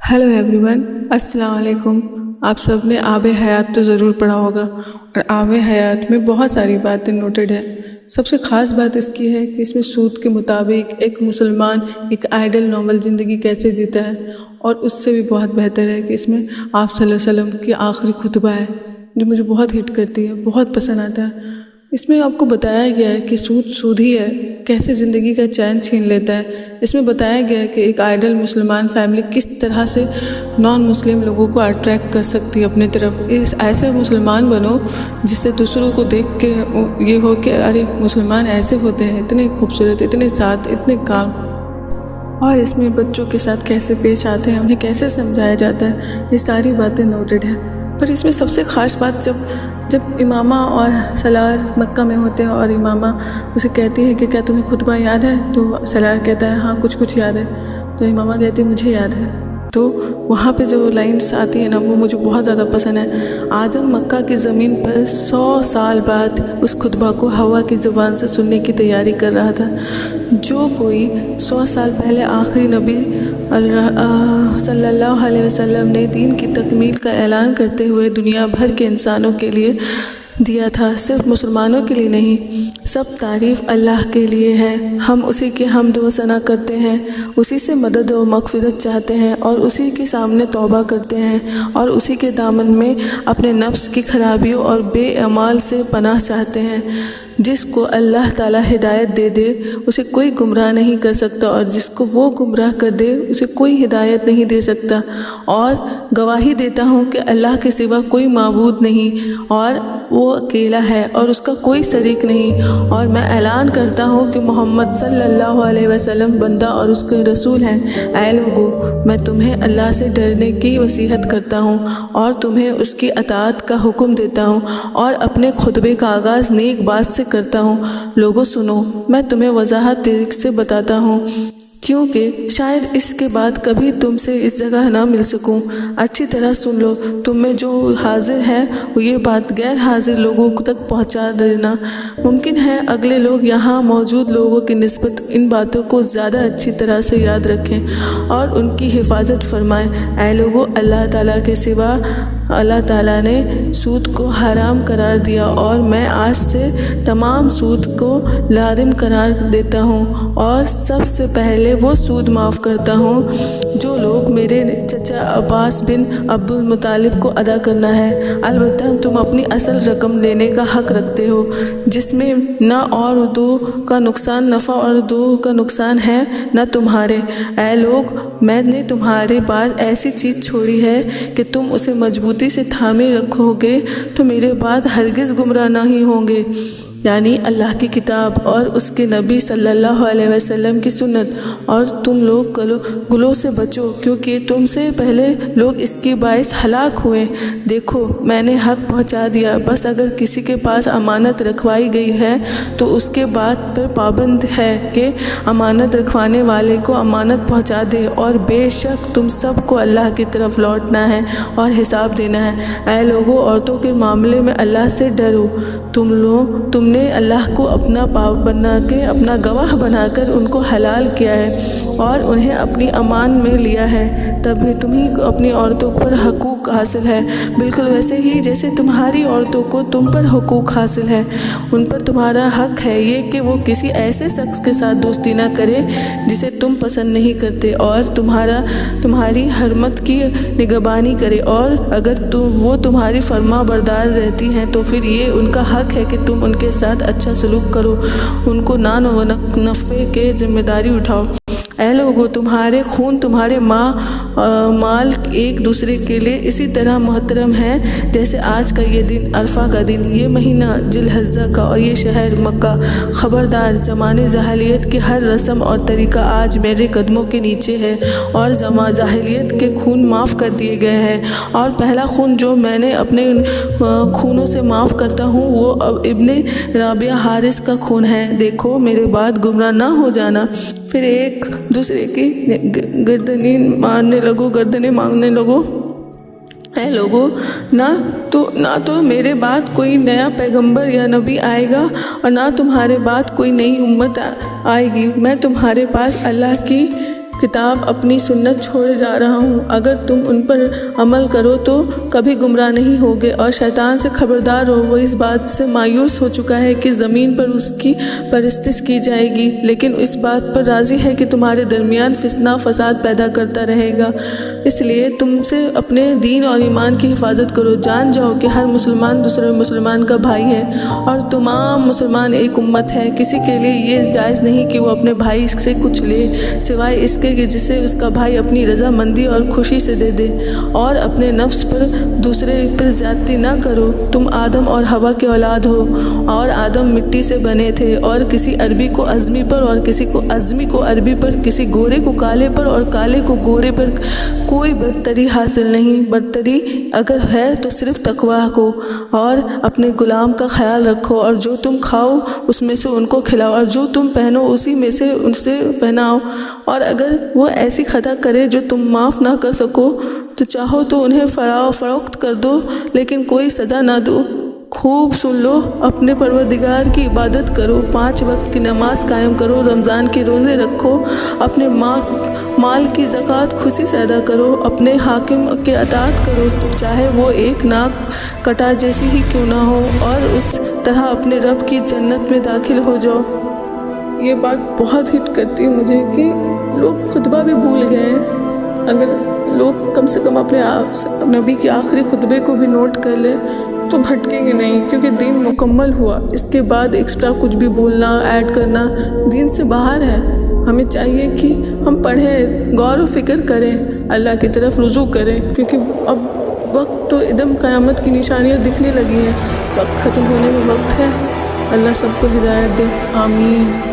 Hello everyone, अस्सलाम वालेकुम। आप सब ने आब हयात तो ज़रूर पढ़ा होगा और आब हयात में बहुत सारी बातें नोटेड है। सबसे ख़ास बात इसकी है कि इसमें सूद के मुताबिक एक मुसलमान एक आइडल नॉर्मल ज़िंदगी कैसे जीता है, और उससे भी बहुत बेहतर है कि इसमें आप सल्लल्लाहु अलैहि वसल्लम की आखिरी खुतबा है जो मुझे बहुत हिट करती है, बहुत पसंद आता है। इसमें आपको बताया गया है कि सूद ही है, कैसे ज़िंदगी का चैन छीन लेता है। इसमें बताया गया है कि एक आइडल मुसलमान फैमिली किस तरह से नॉन मुस्लिम लोगों को अट्रैक्ट कर सकती है अपनी तरफ। इस ऐसे मुसलमान बनो जिससे दूसरों को देख के ये हो कि अरे मुसलमान ऐसे होते हैं, इतने खूबसूरत, इतने साथ, इतने काम। और इसमें बच्चों के साथ कैसे पेश आते हैं, उन्हें कैसे समझाया जाता है, ये सारी बातें नोटेड है। पर इसमें सबसे ख़ास बात जब इमामा और सलार मक्का में होते हैं और इमामा उसे कहती है कि क्या तुम्हें खुतबा याद है, तो सलार कहता है हाँ कुछ याद है। तो इमामा कहती है मुझे याद है। तो वहाँ पे जो लाइन्स आती है ना, वो मुझे बहुत ज़्यादा पसंद है। आदम मक्का की ज़मीन पर 100 साल बाद उस खुतबा को हवा की ज़ुबान से सुनने की तैयारी कर रहा था। जो कोई 100 साल पहले आखिरी नबी सल्लल्लाहु अलैहि वसल्लम ने दीन की तकमील का ऐलान करते हुए दुनिया भर के इंसानों के लिए दिया था, सिर्फ मुसलमानों के लिए नहीं, सब तारीफ़ अल्लाह के लिए है। हम उसी की हम्द व सना करते हैं, उसी से मदद व मग़फ़िरत चाहते हैं और उसी के सामने तौबा करते हैं और उसी के दामन में अपने नफ्स की खराबियों और बेअमाल से पनाह चाहते हैं। जिसको अल्लाह ताला हिदायत दे दे उसे कोई गुमराह नहीं कर सकता, और जिसको वो गुमराह कर दे उसे कोई हिदायत नहीं दे सकता। और गवाही देता हूँ कि अल्लाह के सिवा कोई माबूद नहीं और वो अकेला है और उसका कोई शरीक नहीं। और मैं ऐलान करता हूँ कि मोहम्मद सल्लल्लाहु अलैहि वसल्लम बंदा और उसके रसूल हैं। ऐ लोगो, मैं तुम्हें अल्लाह से डरने की वसीयत करता हूँ और तुम्हें उसकी अताअत का हुक्म देता हूँ और अपने खुतबे का आगाज़ नेक बात से करता हूँ। लोगों सुनो, मैं तुम्हें वजाहत से बताता हूँ, क्योंकि शायद इसके बाद कभी तुमसे इस जगह ना मिल सकूं। अच्छी तरह सुन लो, तुम में जो हाजिर है वो ये बात गैर हाजिर लोगों तक पहुंचा देना। मुमकिन है अगले लोग यहाँ मौजूद लोगों की निस्बत इन बातों को ज़्यादा अच्छी तरह से याद रखें और उनकी हिफाजत फरमाएं। ऐ लोगों, अल्लाह ताला के सिवा अल्लाह ताला ने सूद को हराम करार दिया और मैं आज से तमाम सूद को लाजिम करार देता हूँ और सबसे पहले वो सूद माफ़ करता हूँ जो लोग मेरे चचा अब्बास बिन अब्दुल मुतालिब को अदा करना है। अलबत्ता तुम अपनी असल रकम लेने का हक़ रखते हो जिसमें न और दो का नुकसान नफ़ा और दो का नुकसान है न तुम्हारे। ऐ लोग, मैंने तुम्हारे पास ऐसी चीज़ छोड़ी है कि तुम उसे मजबूती से थामे रखोगे तो मेरे बाद हरगिज़ गुमराह नहीं होंगे, यानी अल्लाह की किताब और उसके नबी सल्लल्लाहु अलैहि वसल्लम की सुन्नत। और तुम लोग गुलों से बचो, क्योंकि तुमसे पहले लोग इसकी बाइस हलाक हुए। देखो, मैंने हक़ पहुंचा दिया, बस अगर किसी के पास अमानत रखवाई गई है तो उसके बाद पर पाबंद है कि अमानत रखवाने वाले को अमानत पहुंचा दे। और बेशक तुम सब को अल्लाह की तरफ लौटना है और हिसाब देना है। ऐ लोगों, औरतों के मामले में अल्लाह से डरो। तुमने अल्लाह को अपना पाप बना के अपना गवाह बनाकर उनको हलाल किया है और उन्हें अपनी अमान में लिया है, तभी तुम्हीं को अपनी औरतों पर हकूक़ हासिल है, बिल्कुल वैसे ही जैसे तुम्हारी औरतों को तुम पर हकूक़ हासिल है। उन पर तुम्हारा हक़ है ये कि वो किसी ऐसे शख्स के साथ दोस्ती ना करे जिसे तुम पसंद नहीं करते और तुम्हारी हरमत की निगहबानी करे, और अगर वो तुम्हारी फर्मा बरदार रहती हैं तो फिर ये उनका हक़ है कि तुम उनके साथ अच्छा सलूक करो, उनको नान व नफ़े के जिम्मेदारी उठाओ। ऐ लोगों, तुम्हारे खून, तुम्हारे माल एक दूसरे के लिए इसी तरह मुहतरम है जैसे आज का ये दिन, अरफा का दिन, ये महीना जिलहज्जा का और ये शहर मक्का। खबरदार, ज़माने जहालियत की हर रस्म और तरीका आज मेरे कदमों के नीचे है और जहालियत के खून माफ़ कर दिए गए हैं, और पहला खून जो मैंने अपने खूनों से माफ़ करता हूँ वो अब इब्ने राबिया हारिस का खून है। देखो, मेरे बाद गुमराह ना हो जाना, फिर एक दूसरे की गर्दनें मांगने लगो। ऐ लोगों, ना तो मेरे बाद कोई नया पैगंबर या नबी आएगा और ना तुम्हारे बाद कोई नई उम्मत आएगी। मैं तुम्हारे पास अल्लाह की کتاب اپنی سنت چھوڑے جا رہا ہوں، اگر تم ان پر عمل کرو تو کبھی گمراہ نہیں ہوگے، اور شیطان سے خبردار ہو، وہ اس بات سے مایوس ہو چکا ہے کہ زمین پر اس کی پرستش کی جائے گی، لیکن اس بات پر راضی ہے کہ تمہارے درمیان فتنہ فساد پیدا کرتا رہے گا۔ اس لیے تم سے اپنے دین اور ایمان کی حفاظت کرو، جان جاؤ کہ ہر مسلمان دوسرے مسلمان کا بھائی ہے اور تمام مسلمان ایک امت ہے۔ کسی کے لیے یہ جائز نہیں کہ وہ اپنے بھائی سے کچھ لے سوائے اس کے کہ جسے اس کا بھائی اپنی رضامندی اور خوشی سے دے دے، اور اپنے نفس پر دوسرے پر زیادتی نہ کرو۔ تم آدم اور حوا کے اولاد ہو، اور آدم مٹی سے بنے تھے، اور کسی عربی کو عزمی پر اور کسی کو عزمی کو عربی پر، کسی گورے کو کالے پر اور کالے کو گورے پر کوئی برتری حاصل نہیں۔ برتری اگر ہے تو صرف تقویٰ کو، اور اپنے غلام کا خیال رکھو، اور جو تم کھاؤ اس میں سے ان کو کھلاؤ، اور جو تم پہنو اسی میں سے ان سے پہناؤ، اور اگر وہ ایسی خطا کرے جو تم معاف نہ کر سکو تو چاہو تو انہیں فروخت کر دو، لیکن کوئی سزا نہ دو۔ خوب سن لو، اپنے پروردگار کی عبادت کرو، 5 وقت کی نماز قائم کرو، رمضان کے روزے رکھو، اپنے مال کی زکوٰۃ خوشی سے ادا کرو، اپنے حاکم کے اطاعت کرو چاہے وہ ایک ناک کٹا جیسی ہی کیوں نہ ہو، اور اس طرح اپنے رب کی جنت میں داخل ہو جاؤ۔ یہ بات بہت ہٹ کرتی ہے مجھے کہ لوگ خطبہ بھی بھول گئے ہیں۔ اگر لوگ کم سے کم اپنے نبی کے آخری خطبے کو بھی نوٹ کر لیں تو بھٹکیں گے نہیں، کیونکہ دین مکمل ہوا۔ اس کے بعد ایکسٹرا کچھ بھی بولنا، ایڈ کرنا دین سے باہر ہے۔ ہمیں چاہیے کہ ہم پڑھیں، غور و فکر کریں، اللہ کی طرف رجوع کریں، کیونکہ اب وقت تو ادھم قیامت کی نشانیاں دکھنے لگی ہیں، وقت ختم ہونے میں وقت ہے۔ اللہ سب کو ہدایت دے، آمین۔